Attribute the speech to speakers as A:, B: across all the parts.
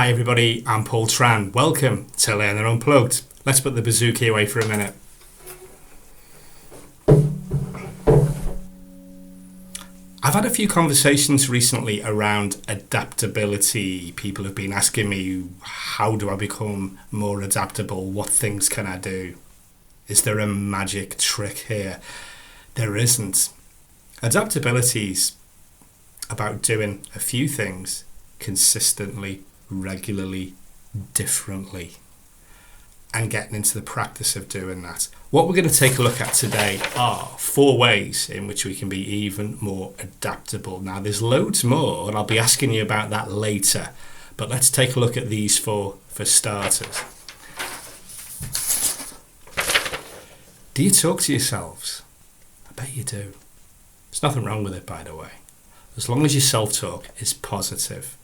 A: Hi everybody, I'm Paul Tran. Welcome to Learner Unplugged. Let's put the bazooki away for a minute. I've had a few conversations recently around adaptability. People have been asking me, how do I become more adaptable? What things can I do? Is there a magic trick here? There isn't. Adaptability's about doing a few things consistently, regularly, differently, and getting into the practice of doing that. What we're going to take a look at today are 4 ways in which we can be even more adaptable. Now there's loads more and I'll be asking you about that later, but let's take a look at these 4 for starters. Do you talk to yourselves? I bet you do. There's nothing wrong with it, by the way, as long as your self-talk is positive.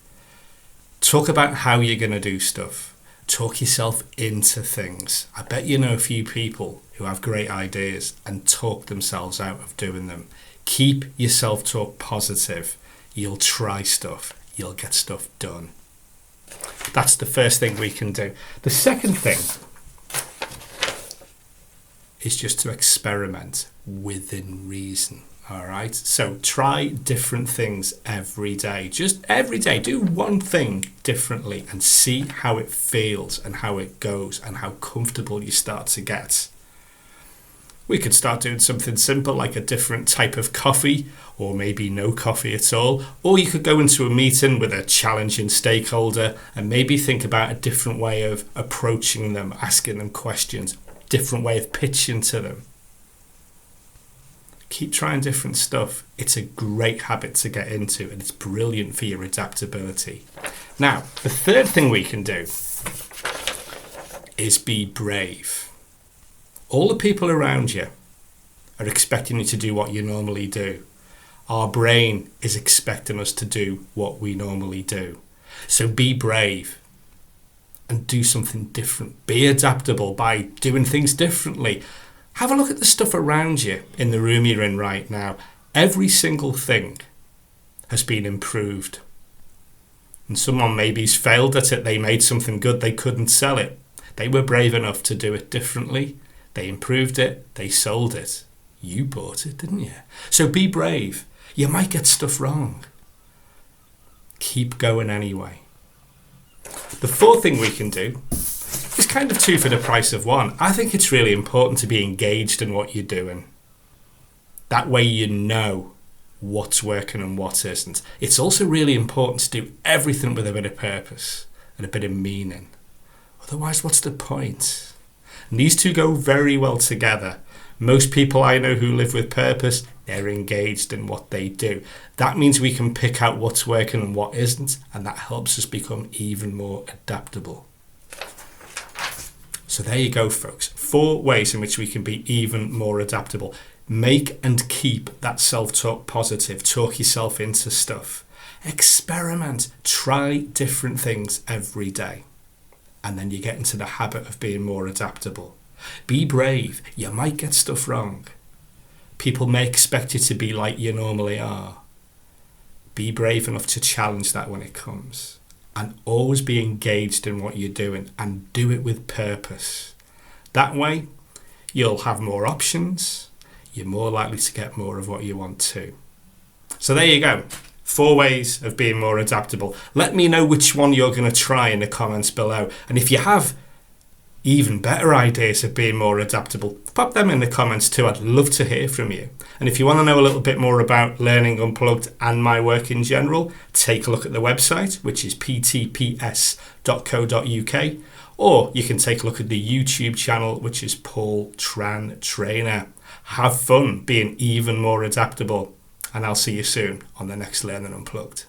A: Talk about how you're going to do stuff. Talk yourself into things. I bet you know a few people who have great ideas and talk themselves out of doing them. Keep your self-talk positive. You'll try stuff. You'll get stuff done. That's the first thing we can do. The second thing is just to experiment within reason. All right, so try different things every day. Just every day, do one thing differently and see how it feels and how it goes and how comfortable you start to get. We could start doing something simple like a different type of coffee, or maybe no coffee at all. Or you could go into a meeting with a challenging stakeholder and maybe think about a different way of approaching them, asking them questions, different way of pitching to them. Keep trying different stuff. It's a great habit to get into and it's brilliant for your adaptability. Now, the third thing we can do is be brave. All the people around you are expecting you to do what you normally do. Our brain is expecting us to do what we normally do. So be brave and do something different. Be adaptable by doing things differently. Have a look at the stuff around you in the room you're in right now. Every single thing has been improved. And someone maybe's failed at it. They made something good, they couldn't sell it. They were brave enough to do it differently. They improved it, they sold it. You bought it, didn't you? So be brave. You might get stuff wrong. Keep going anyway. The 4th thing we can do is kind of 2 for the price of 1. I think it's really important to be engaged in what you're doing. That way you know what's working and what isn't. It's also really important to do everything with a bit of purpose and a bit of meaning. Otherwise, what's the point? And these 2 go very well together. Most people I know who live with purpose, they're engaged in what they do. That means we can pick out what's working and what isn't, and that helps us become even more adaptable. So there you go, folks. 4 ways in which we can be even more adaptable. Make and keep that self-talk positive. Talk yourself into stuff. Experiment. Try different things every day. And then you get into the habit of being more adaptable. Be brave. You might get stuff wrong. People may expect you to be like you normally are. Be brave enough to challenge that when it comes. And always be engaged in what you're doing and do it with purpose. That way, you'll have more options. you're more likely to get more of what you want too. So there you go. 4 ways of being more adaptable. Let me know which one you're going to try in the comments below. And if you have even better ideas of being more adaptable, pop them in the comments too. I'd love to hear from you. And if you want to know a little bit more about Learning Unplugged and my work in general, take a look at the website, which is ptps.co.uk, or you can take a look at the YouTube channel, which is Paul Tran Trainer. Have fun being even more adaptable, and I'll see you soon on the next Learning Unplugged.